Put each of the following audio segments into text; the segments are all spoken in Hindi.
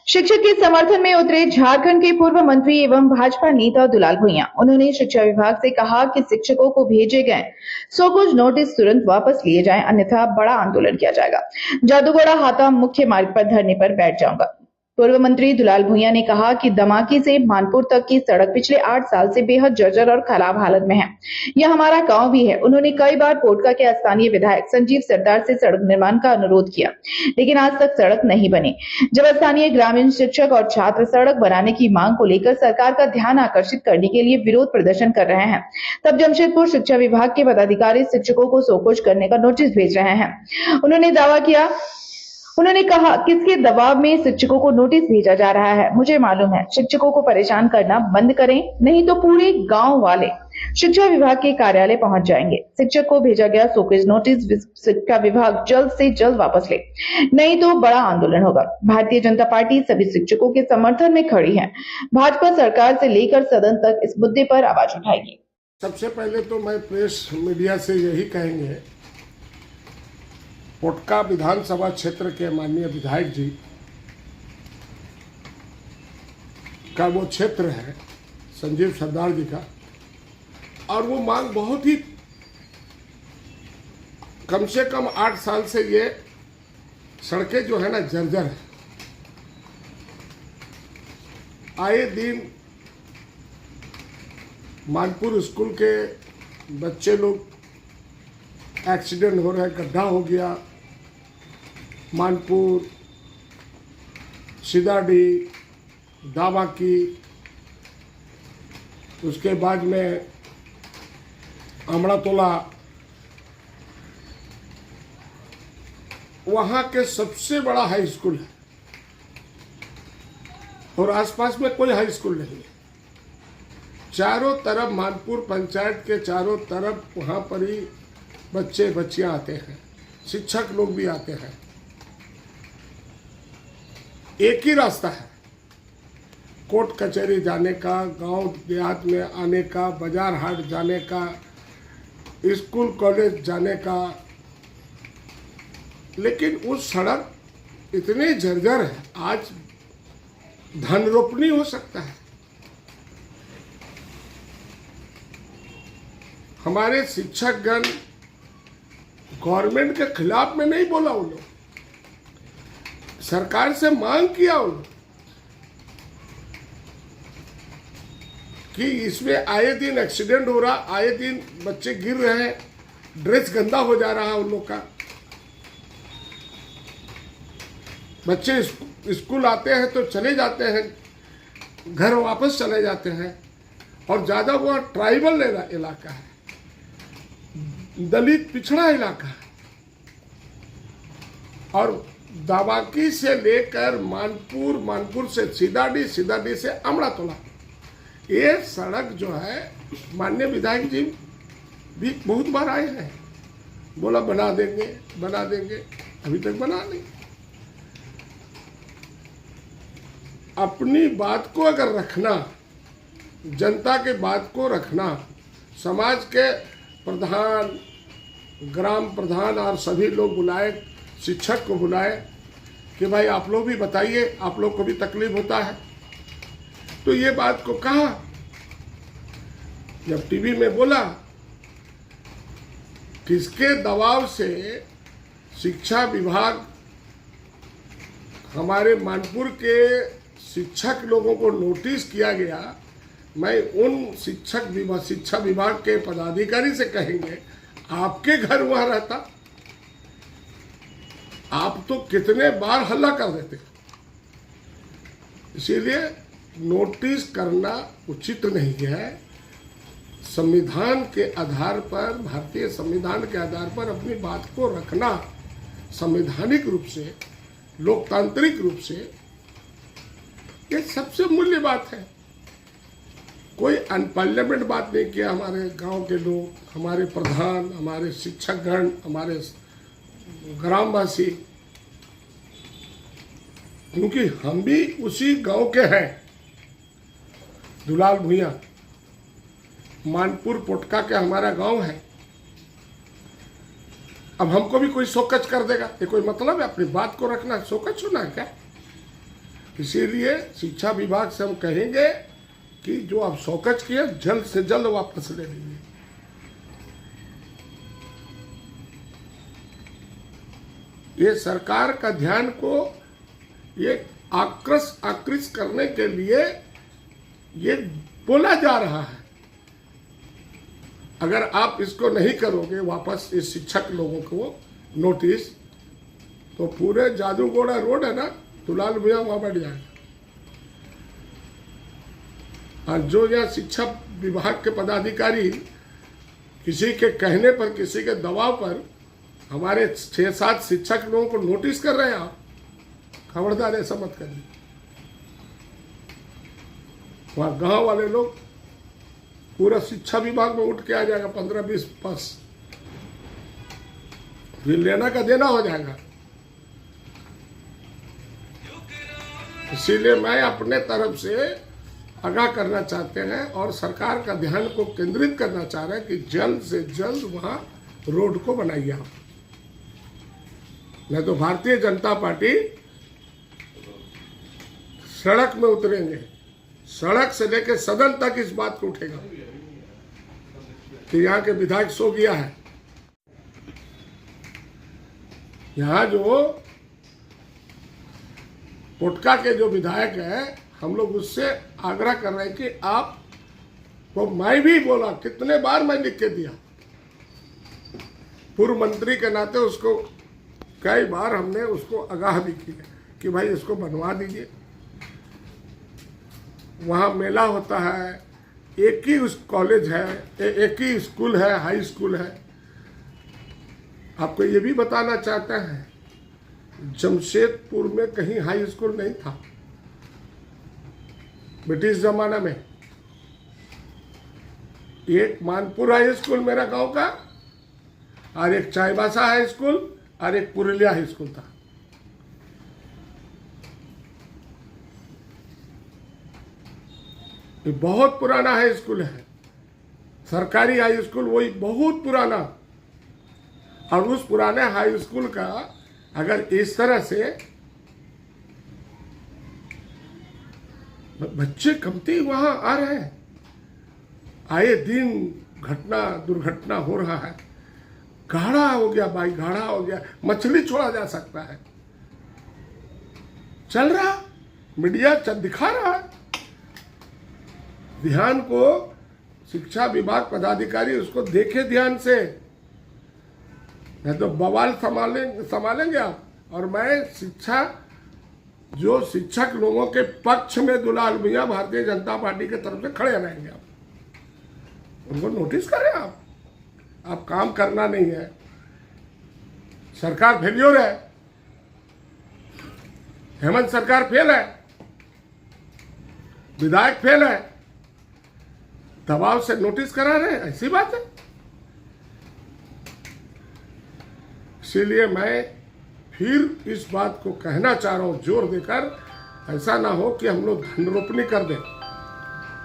शिक्षक के समर्थन में उतरे झारखंड के पूर्व मंत्री एवं भाजपा नेता दुलाल भुइयां। उन्होंने शिक्षा विभाग से कहा कि शिक्षकों को भेजे गए सो कुछ नोटिस तुरंत वापस लिए जाएं, अन्यथा बड़ा आंदोलन किया जाएगा। जादूगोड़ा हाथा मुख्य मार्ग पर धरने पर बैठ जाऊंगा। पूर्व मंत्री दुलाल भुइयां ने कहा कि दमाकी से मानपुर तक की सड़क पिछले 8 साल से बेहद जर्जर और खराब हालत में है। यह हमारा गांव भी है। उन्होंने कई बार पोटका के स्थानीय विधायक संजीव सरदार से सड़क निर्माण का अनुरोध किया, लेकिन आज तक सड़क नहीं बनी। जब स्थानीय ग्रामीण शिक्षक और छात्र सड़क बनाने की मांग को लेकर सरकार का ध्यान आकर्षित करने के लिए विरोध प्रदर्शन कर रहे हैं, तब जमशेदपुर शिक्षा विभाग के पदाधिकारी शिक्षकों को शोकोज करने का नोटिस भेज रहे हैं। उन्होंने कहा, किसके दबाव में शिक्षकों को नोटिस भेजा जा रहा है मुझे मालूम है। शिक्षकों को परेशान करना बंद करें, नहीं तो पूरे गांव वाले शिक्षा विभाग के कार्यालय पहुंच जाएंगे। शिक्षक को भेजा गया शोकेज नोटिस शिक्षा विभाग जल्द से जल्द वापस ले, नहीं तो बड़ा आंदोलन होगा। भारतीय जनता पार्टी सभी शिक्षकों के समर्थन में खड़ी है। भाजपा सरकार से लेकर सदन तक इस मुद्दे पर आवाज उठाएगी। सबसे पहले तो मैं प्रेस मीडिया से यही कहेंगे, पोटका विधानसभा क्षेत्र के माननीय विधायक जी का वो क्षेत्र है संजीव सरदार जी का, और वो मांग बहुत ही कम से कम 8 साल से ये सड़कें जो है ना जर्जर है। आए दिन मानपुर स्कूल के बच्चे लोग एक्सीडेंट हो रहा है, गड्ढा हो गया। मानपुर, सिदाडी, दावाकी, उसके बाद में अमड़ातोला, वहाँ के सबसे बड़ा हाई स्कूल है और आसपास में कोई हाई स्कूल नहीं है। चारों तरफ मानपुर पंचायत के चारों तरफ वहाँ पर ही बच्चे बच्चियाँ आते हैं, शिक्षक लोग भी आते हैं। एक ही रास्ता है कोर्ट कचहरी जाने का, गांव देहात में आने का, बाजार हाट जाने का, स्कूल कॉलेज जाने का, लेकिन उस सड़क इतनी जर्जर है, आज धन रोपनी हो सकता है। हमारे शिक्षकगण गवर्नमेंट के खिलाफ में नहीं बोला, उन लोग सरकार से मांग किया उन कि इसमें आए दिन एक्सीडेंट हो रहा, आए दिन बच्चे गिर रहे हैं, ड्रेस गंदा हो जा रहा है उन लोग का। बच्चे स्कूल आते हैं तो चले जाते हैं, घर वापस चले जाते हैं, और ज़्यादा वो ट्राइबल इलाका है, दलित पिछड़ा इलाका है। और दावाकी से लेकर मानपुर, मानपुर से सिदाडी, सिदाडी से अमड़ातोला, ये सड़क जो है माननीय विधायक जी भी बहुत बार आए हैं, बोला बना देंगे बना देंगे, अभी तक बना नहीं। अपनी बात को अगर रखना, जनता के बात को रखना, समाज के प्रधान, ग्राम प्रधान और सभी लोग बुलाए, शिक्षक को बुलाए कि भाई आप लोग भी बताइए, आप लोग को भी तकलीफ होता है। तो ये बात को कहा, जब टीवी में बोला, किसके दबाव से शिक्षा विभाग हमारे मानपुर के शिक्षक लोगों को नोटिस किया गया, मैं उन शिक्षा विभाग के पदाधिकारी से कहेंगे, आपके घर वहां रहता, आप तो कितने बार हल्ला कर देते। इसीलिए नोटिस करना उचित नहीं है। संविधान के आधार पर, भारतीय संविधान के आधार पर अपनी बात को रखना संवैधानिक रूप से, लोकतांत्रिक रूप से, ये सबसे मूल्य बात है। कोई अनपार्लियामेंट बात नहीं किया हमारे गांव के लोग, हमारे प्रधान, हमारे शिक्षकगण, हमारे ग्रामवासी, क्योंकि हम भी उसी गांव के हैं। दुलाल भुइयां, मानपुर पोटका के हमारा गांव है। अब हमको भी कोई शोकच कर देगा, ये कोई मतलब है? अपनी बात को रखना शोकच होना है क्या? इसीलिए शिक्षा विभाग से हम कहेंगे कि जो आप शौकत किए जल्द से जल्द वापस ले लीजिए। ये सरकार का ध्यान को ये आकृष्ट करने के लिए ये बोला जा रहा है। अगर आप इसको नहीं करोगे वापस इस शिक्षक लोगों को नोटिस, तो पूरे जादूगोड़ा रोड है ना, दुलाल भैया वहां बैठ जाएगा। और जो यहाँ शिक्षा विभाग के पदाधिकारी किसी के कहने पर, किसी के दबाव पर हमारे 6-7 शिक्षक लोगों को नोटिस कर रहे हैं, आप खबरदार ऐसा मत करिए। वहां गांव वाले लोग पूरा शिक्षा विभाग में उठ के आ जाएगा, 15-20 पास, फिर लेना का देना हो जाएगा। इसीलिए मैं अपने तरफ से आगाह करना चाहते हैं और सरकार का ध्यान को केंद्रित करना चाह रहे हैं कि जल्द से जल्द वहां रोड को बनाइए आप, नहीं तो भारतीय जनता पार्टी सड़क में उतरेंगे। सड़क से लेकर सदन तक इस बात को उठेगा कि यहाँ के विधायक सो गया है। यहाँ जो पोटका के जो विधायक है, हम लोग उससे आग्रह कर रहे हैं कि आप वो, मैं भी बोला, कितने बार मैं लिख के दिया, पूर्व मंत्री के नाते उसको कई बार हमने उसको आगाह भी किया कि भाई इसको बनवा दीजिए। वहाँ मेला होता है, एक ही उस कॉलेज है, एक ही स्कूल है, हाई स्कूल है। आपको ये भी बताना चाहता है, जमशेदपुर में कहीं हाई स्कूल नहीं था ब्रिटिश जमाना में। एक मानपुर हाई स्कूल मेरा गांव का, और एक चाईबासा हाई स्कूल, और एक पुरुलिया हाई स्कूल था। ये बहुत पुराना हाई स्कूल है, सरकारी हाई स्कूल, वही बहुत पुराना। और उस पुराने हाई स्कूल का अगर इस तरह से बच्चे कमती वहां आ रहे हैं, आए दिन दुर्घटना हो रहा है, गाढ़ा हो गया, बाइक गाढ़ा हो गया, मछली छोड़ा जा सकता है, चल रहा, मीडिया दिखा रहा है। ध्यान को शिक्षा विभाग पदाधिकारी उसको देखे ध्यान से, नहीं तो बवाल संभालेंगे आप। और मैं जो शिक्षक लोगों के पक्ष में दुलाल भैया भारतीय जनता पार्टी के तरफ से खड़े रहेंगे, आप उनको नोटिस करें। आप काम करना नहीं है, सरकार फेल्योर है, हेमंत सरकार फेल है, विधायक फेल है, दबाव से नोटिस करा रहे हैं, ऐसी बात है। इसीलिए मैं फिर इस बात को कहना चाह रहा हूं जोर देकर, ऐसा ना हो कि हम लोग धन रोपनी कर दें,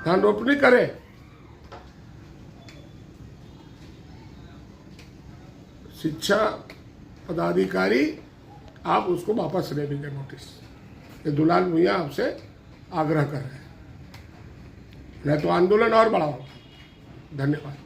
धन रोपनी करें। शिक्षा पदाधिकारी आप उसको वापस ले लीजिए नोटिस, ये दुलाल भैया आपसे आग्रह कर रहे हैं, नहीं तो आंदोलन और बड़ा होगा। धन्यवाद।